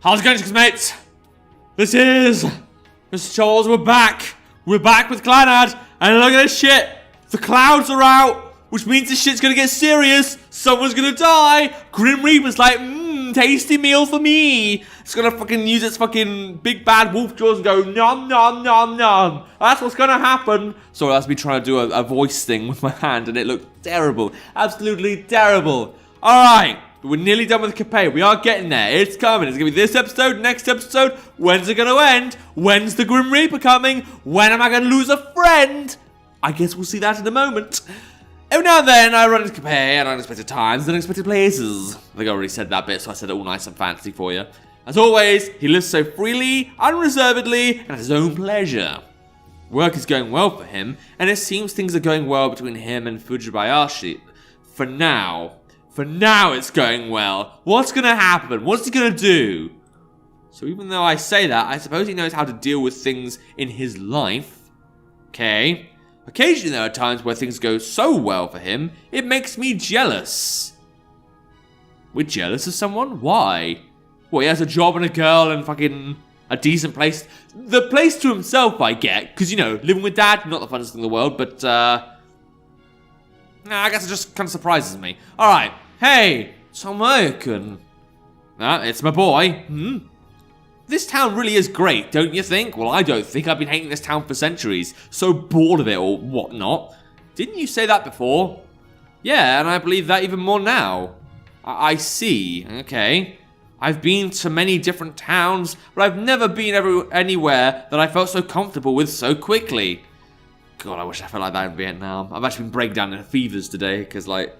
How's it going, mates? This is Mrjacharles. We're back. We're back with Clannad, and look at this shit. The clouds are out, which means this shit's gonna get serious. Someone's gonna die. Grim Reaper's like, tasty meal for me. It's gonna fucking use its fucking big bad wolf jaws and go nom nom nom nom. That's what's gonna happen. Sorry, that's me trying to do a voice thing with my hand, and it looked terrible. Absolutely terrible. All right. We're nearly done with Capet. We are getting there. It's coming. It's going to be this episode, next episode. When's it going to end? When's the Grim Reaper coming? When am I going to lose a friend? I guess we'll see that in a moment. Every now and then, I run into Capet at unexpected times and unexpected places. I think I already said that bit, so I said it all nice and fancy for you. As always, he lives so freely, unreservedly, and at his own pleasure. Work is going well for him, and it seems things are going well between him and Hiiragi. For now. For now, it's going well. What's going to happen? What's he going to do? So even though I say that, I suppose he knows how to deal with things in his life. Okay. Occasionally, there are times where things go so well for him, it makes me jealous. We're jealous of someone? Why? Well, he has a job and a girl and fucking a decent place. The place to himself, I get. Because, you know, living with dad, not the funnest thing in the world, but, I guess it just kind of surprises me. Alright. Hey, Tom. It's my boy. This town really is great, don't you think? Well, I don't think. I've been hating this town for centuries. So bored of it or whatnot. Didn't you say that before? Yeah, and I believe that even more now. I see. Okay. I've been to many different towns, but I've never been anywhere that I felt so comfortable with so quickly. God, I wish I felt like that in Vietnam. I've actually been breaking down in fevers today, because, like,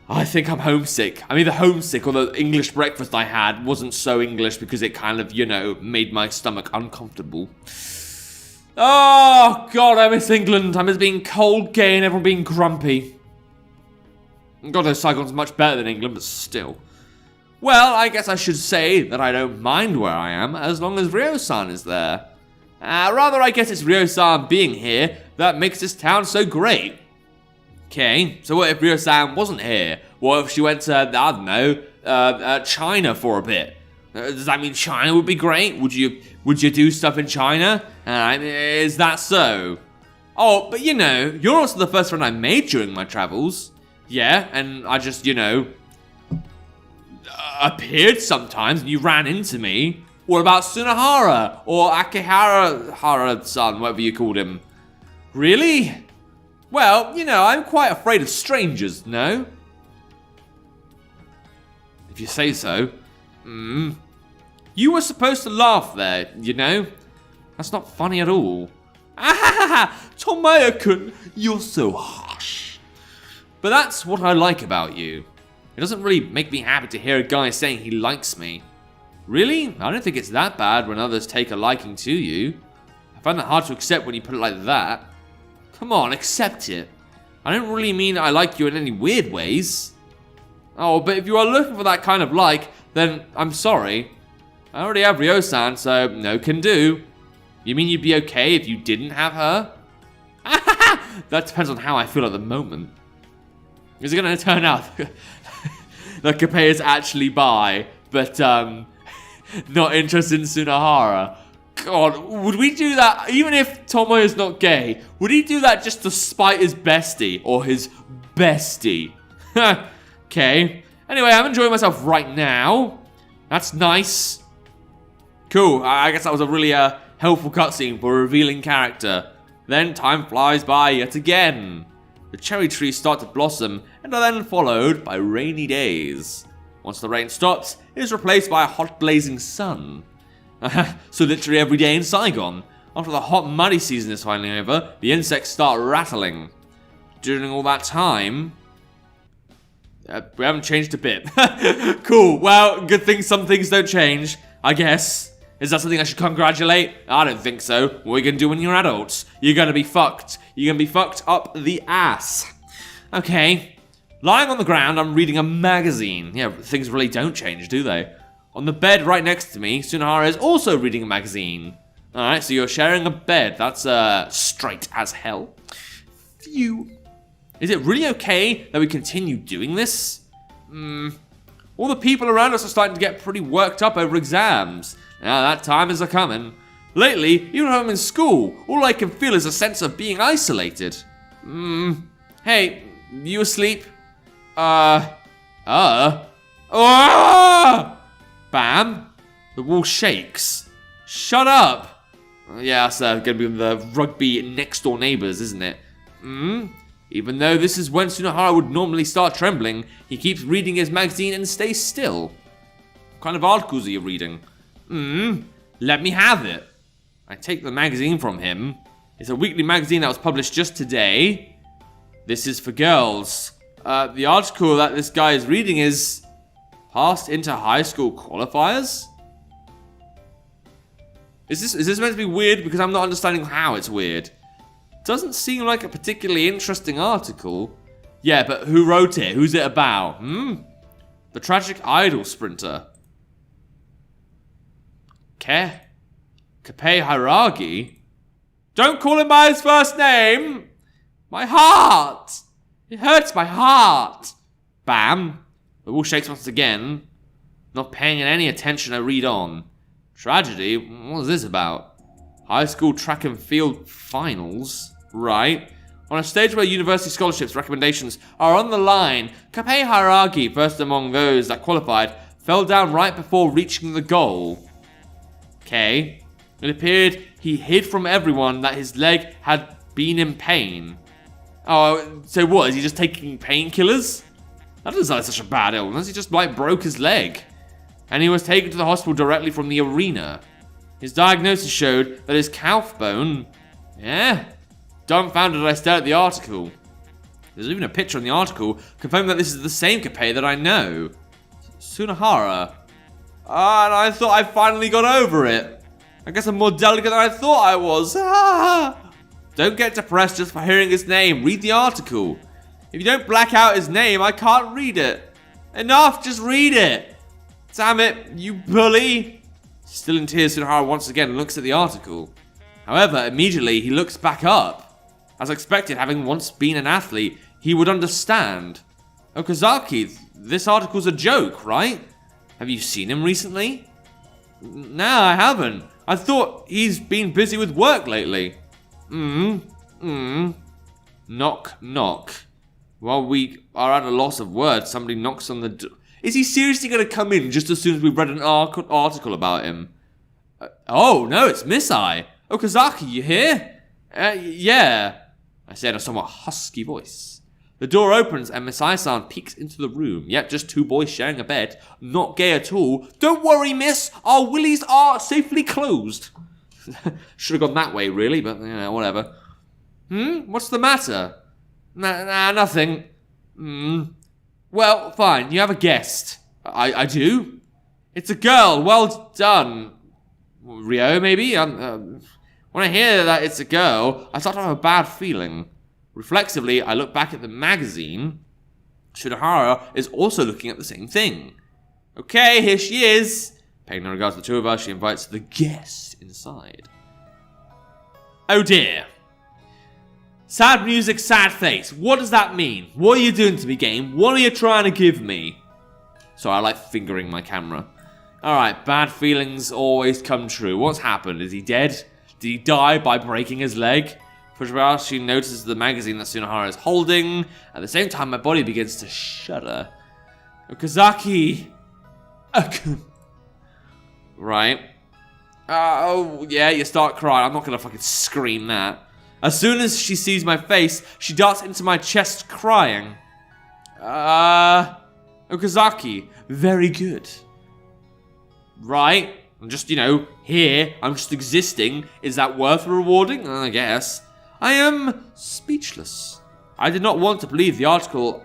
I think I'm homesick. I'm either homesick or the English breakfast I had wasn't so English because it kind of, you know, made my stomach uncomfortable. Oh, God, I miss England. I miss being cold, gay, and everyone being grumpy. God, those Saigon's much better than England, but still. Well, I guess I should say that I don't mind where I am as long as Ryo-san is there. Rather, I guess it's Ryo-san being here that makes this town so great. Okay, so what if Ryo-san wasn't here? What if she went to, I don't know, China for a bit? Does that mean China would be great? Would you do stuff in China? Is that so? Oh, but you know, you're also the first friend I made during my travels. Yeah, and I just, you know, appeared sometimes and you ran into me. What about Sunahara or Akihara-san, whatever you called him? Really? Well, you know, I'm quite afraid of strangers, no? If you say so. You were supposed to laugh there, you know? That's not funny at all. Tomoya-kun, you're so harsh. But that's what I like about you. It doesn't really make me happy to hear a guy saying he likes me. Really? I don't think it's that bad when others take a liking to you. I find that hard to accept when you put it like that. Come on, accept it. I don't really mean I like you in any weird ways. Oh, but if you are looking for that kind of like, then I'm sorry. I already have Ryo-san, so no can do. You mean you'd be okay if you didn't have her? That depends on how I feel at the moment. Is it going to turn out that Capet is actually bi, but not interested in Sunahara? God, would we do that, even if Tomoya's not gay, would he do that just to spite his bestie, or his bestie? Okay. Anyway, I'm enjoying myself right now. That's nice. Cool, I guess that was a really helpful cutscene for a revealing character. Then time flies by yet again. The cherry trees start to blossom, and are then followed by rainy days. Once the rain stops, it is replaced by a hot blazing sun. So literally every day in Saigon. After the hot muddy season is finally over, the insects start rattling. During all that time, we haven't changed a bit. Cool, well, good thing some things don't change, I guess. Is that something I should congratulate? I don't think so. What are you gonna do when you're adults? You're gonna be fucked. You're gonna be fucked up the ass. Okay. Lying on the ground, I'm reading a magazine. Yeah, things really don't change, do they? On the bed right next to me, Sunahara is also reading a magazine. Alright, so you're sharing a bed. That's straight as hell. Phew. Is it really okay that we continue doing this? All the people around us are starting to get pretty worked up over exams. Now that time is a-coming. Lately, even when I'm in school, all I can feel is a sense of being isolated. Hey, you asleep? Bam! The wall shakes. Shut up! Yeah, that's gonna be the rugby next door neighbors, isn't it? Even though this is when Sunahara would normally start trembling, he keeps reading his magazine and stays still. What kind of articles are you reading? Let me have it. I take the magazine from him. It's a weekly magazine that was published just today. This is for girls. The article that this guy is reading is passed into high school qualifiers? Is this meant to be weird? Because I'm not understanding how it's weird. Doesn't seem like a particularly interesting article. Yeah, but who wrote it? Who's it about? The tragic idol sprinter. Hiiragi? Don't call him by his first name! My heart! It hurts my heart! Bam! The wall shakes once again. Not paying any attention, I read on. Tragedy? What is this about? High school track and field finals? Right. On a stage where university scholarships recommendations are on the line, Hiiragi, first among those that qualified, fell down right before reaching the goal. It appeared he hid from everyone that his leg had been in pain. Oh, so what? Is he just taking painkillers? That doesn't sound like such a bad illness. He just, broke his leg. And he was taken to the hospital directly from the arena. His diagnosis showed that his calf bone... Yeah. Dumbfounded, I stared at the article. There's even a picture in the article confirming that this is the same Kapei that I know. Sunahara. And I thought I finally got over it. I guess I'm more delicate than I thought I was. Don't get depressed just for hearing his name. Read the article. If you don't black out his name, I can't read it. Enough, just read it. Damn it, you bully. Still in tears, Sunahara once again looks at the article. However, immediately he looks back up. As expected, having once been an athlete, he would understand. Okazaki, this article's a joke, right? Have you seen him recently? No, I haven't. I thought he's been busy with work lately. Knock, knock. While we are at a loss of words, somebody knocks on the door. Is he seriously going to come in just as soon as we've read an article about him? Oh, no, it's Misai. Okazaki, you here? Yeah. I said in a somewhat husky voice. The door opens and Misai-san peeks into the room. Yep, just two boys sharing a bed. Not gay at all. Don't worry, miss. Our willies are safely closed. Should have gone that way, really, but, whatever. What's the matter? Nah, nothing. Well, fine. You have a guest. I do? It's a girl. Well done. Rio, maybe? When I hear that it's a girl, I start to have a bad feeling. Reflexively, I look back at the magazine. Sunahara is also looking at the same thing. Okay, here she is. Paying no regard to the two of us, she invites the guest inside. Oh dear. Sad music, sad face. What does that mean? What are you doing to me, game? What are you trying to give me? So I like fingering my camera. Alright, bad feelings always come true. What's happened? Is he dead? Did he die by breaking his leg? Mrjacharles notices the magazine that Sunahara is holding. At the same time, my body begins to shudder. Okazaki! Right. Oh, yeah, you start crying. I'm not gonna fucking scream that. As soon as she sees my face, she darts into my chest crying. Okazaki, very good. Right? I'm just, here. I'm just existing. Is that worth rewarding? I guess. I am speechless. I did not want to believe the article.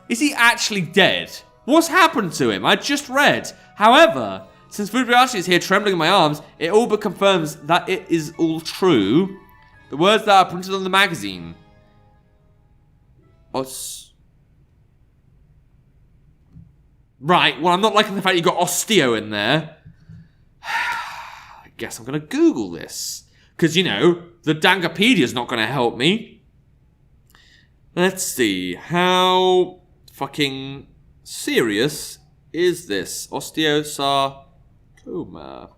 Is he actually dead? What's happened to him? I just read. However, since Mrjacharles is here trembling in my arms, it all but confirms that it is all true. The words that are printed on the magazine. Right, well, I'm not liking the fact you got osteo in there. I guess I'm going to Google this. Because, the Dangapedia's not going to help me. Let's see. How fucking serious is this? Osteosarcoma.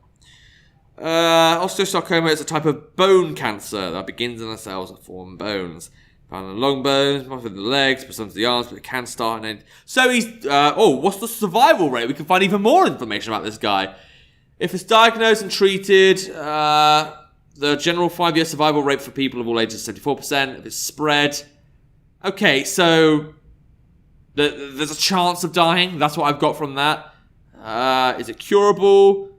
Osteosarcoma is a type of bone cancer that begins in the cells that form bones. Found in the long bones, most of the legs, but some of the arms, but it can start and end. So he's, what's the survival rate? We can find even more information about this guy. If it's diagnosed and treated, the general 5-year survival rate for people of all ages is 74%. If it's spread, okay, so there's a chance of dying. That's what I've got from that. Is it curable?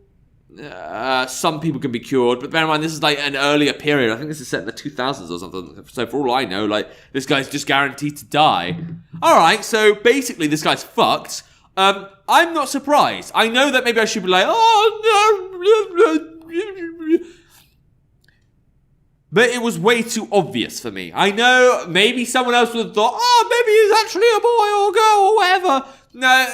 Some people can be cured, but bear in mind this is like an earlier period. I think this is set in the 2000s or something. So for all I know, like this guy's just guaranteed to die. All right, so basically this guy's fucked. I'm not surprised. I know that maybe I should be like, oh no, but it was way too obvious for me. I know maybe someone else would have thought, oh, maybe he's actually a boy or a girl or whatever. No,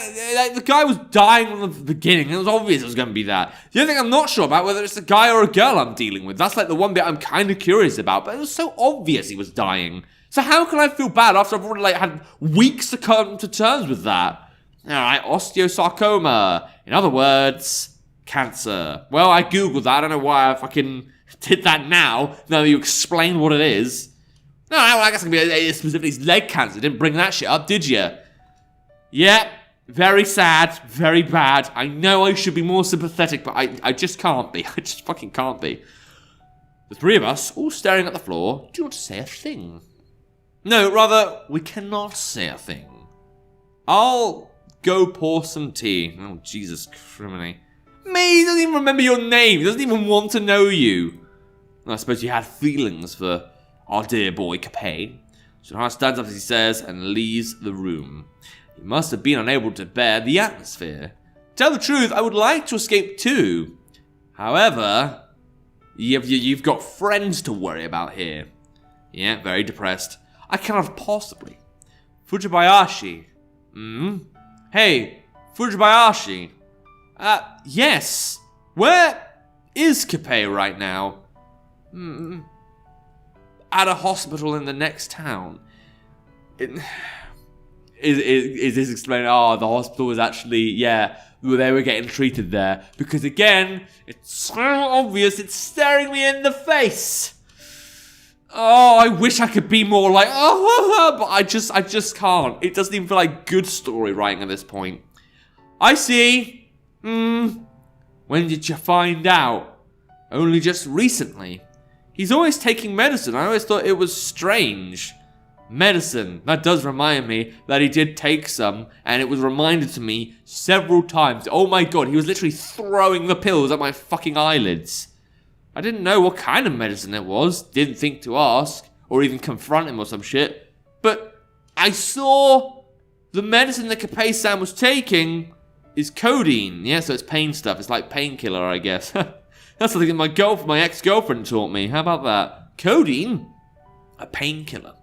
the guy was dying from the beginning. It was obvious it was going to be that. The other thing I'm not sure about, whether it's a guy or a girl I'm dealing with. That's like the one bit I'm kind of curious about. But it was so obvious he was dying. So how can I feel bad after I've already had weeks to come to terms with that? All right, osteosarcoma. In other words, cancer. Well, I googled that. I don't know why I fucking did that now that you explained what it is. No, I guess it could be specifically leg cancer. Didn't bring that shit up, did you? Yeah, very sad, very bad. I know I should be more sympathetic, but I just can't be. I just fucking can't be. The three of us, all staring at the floor, do not say a thing. No, rather, we cannot say a thing. I'll go pour some tea. Oh, Jesus criminy. Me, he doesn't even remember your name. He doesn't even want to know you. I suppose you had feelings for our dear boy Capet. Shahar stands up as he says and leaves the room. He must have been unable to bear the atmosphere. To tell the truth, I would like to escape too. However, you've got friends to worry about here. Yeah, very depressed. I cannot possibly. Fujibayashi. Hey, Fujibayashi. Yes. Where is Capet right now? At a hospital in the next town. Is this explaining? Oh, the hospital was actually, yeah, they were getting treated there. Because again, it's so obvious, it's staring me in the face. Oh, I wish I could be more like, but I just can't. It doesn't even feel like good story writing at this point. I see. When did you find out? Only just recently. He's always taking medicine. I always thought it was strange. Medicine. That does remind me that he did take some, and it was reminded to me several times. Oh my god, he was literally throwing the pills at my fucking eyelids. I didn't know what kind of medicine it was. Didn't think to ask, or even confront him or some shit. But I saw the medicine that Capet-san was taking is codeine. Yeah, so it's pain stuff. It's like painkiller, I guess. That's something that my ex-girlfriend taught me. How about that? Codeine? A painkiller.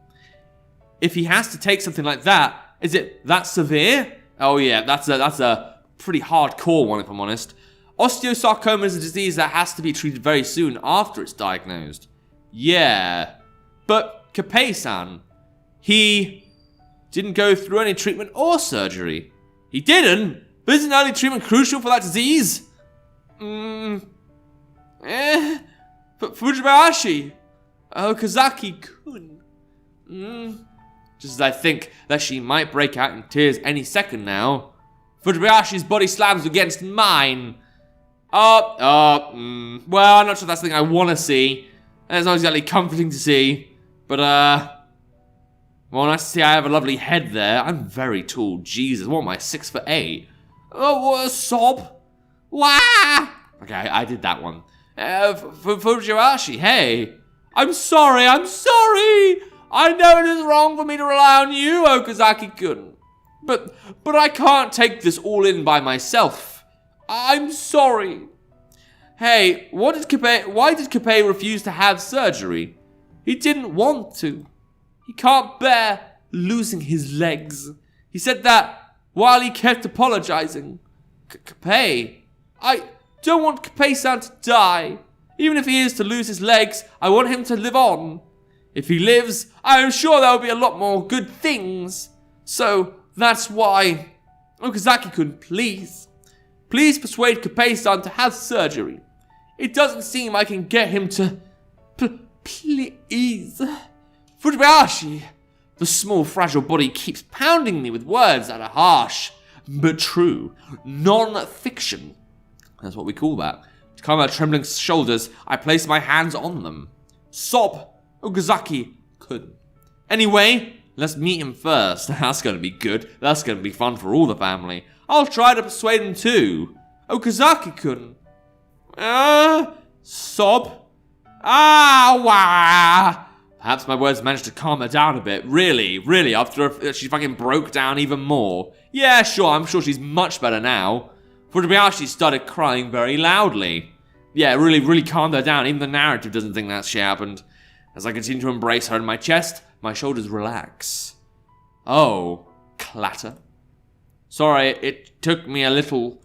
If he has to take something like that, is it that severe? Oh yeah, that's a pretty hardcore one, if I'm honest. Osteosarcoma is a disease that has to be treated very soon after it's diagnosed. Yeah. But Capet-san, he didn't go through any treatment or surgery. He didn't? But isn't early treatment crucial for that disease? But Fujibayashi. Okazaki-kun. Just as I think that she might break out in tears any second now. Fujibayashi's body slams against mine. Well, I'm not sure that's the thing I want to see. And it's not exactly comforting to see. But, well, nice to see I have a lovely head there. I'm very tall. Jesus, what am I, 6'8"? Oh, what a sob. Wah! Okay, I did that one. Fujibayashi, hey. I'm sorry. I know it is wrong for me to rely on you, Okazaki-kun. But I can't take this all in by myself. I'm sorry. Hey, why did Capet refuse to have surgery? He didn't want to. He can't bear losing his legs. He said that while he kept apologizing. Capet, I don't want Capet-san to die. Even if he is to lose his legs, I want him to live on. If he lives, I am sure there will be a lot more good things. So, that's why Okazaki-kun, please. Please persuade Kapei-san to have surgery. It doesn't seem I can get him to... Please. Fujibayashi. The small, fragile body keeps pounding me with words that are harsh, but true. Non-fiction. That's what we call that. To calm her trembling shoulders, I place my hands on them. Sob, Okazaki-kun. Anyway, let's meet him first. That's going to be good. That's going to be fun for all the family. I'll try to persuade him too. Okazaki-kun. Sob. Wah. Perhaps my words managed to calm her down a bit. Really, after she fucking broke down even more. Yeah, sure, I'm sure she's much better now. Fujibayashi started crying very loudly. Yeah, it really calmed her down. Even the narrative doesn't think that shit happened. As I continue to embrace her in my chest, my shoulders relax. Oh, clatter. Sorry, it took me a little...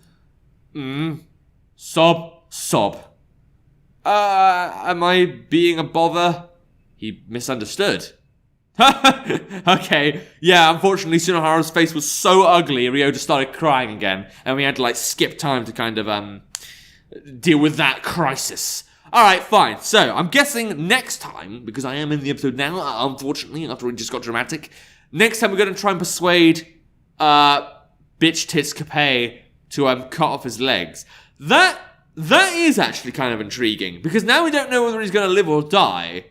Sob. Am I being a bother? He misunderstood. Okay, yeah, unfortunately Shinohara's face was so ugly, Ryo just started crying again, and we had to skip time to kind of deal with that crisis. Alright, fine, so I'm guessing next time, because I am in the episode now, unfortunately, after we just got dramatic, next time we're going to try and persuade bitch tits Kapei to cut off his legs. That is actually kind of intriguing, because now we don't know whether he's going to live or die.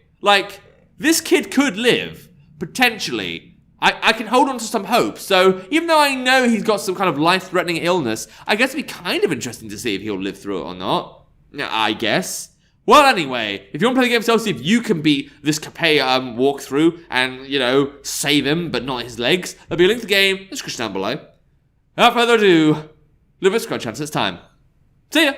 This kid could live, potentially. I can hold on to some hope, so even though I know he's got some kind of life-threatening illness, I guess it'd be kind of interesting to see if he'll live through it or not. I guess. Well, anyway, if you want to play the game yourself, see if you can beat this Kapei walkthrough and, save him, but not his legs, there'll be a link to the game in the description down below. Without further ado, leave a subscribe chance, it's time. See ya!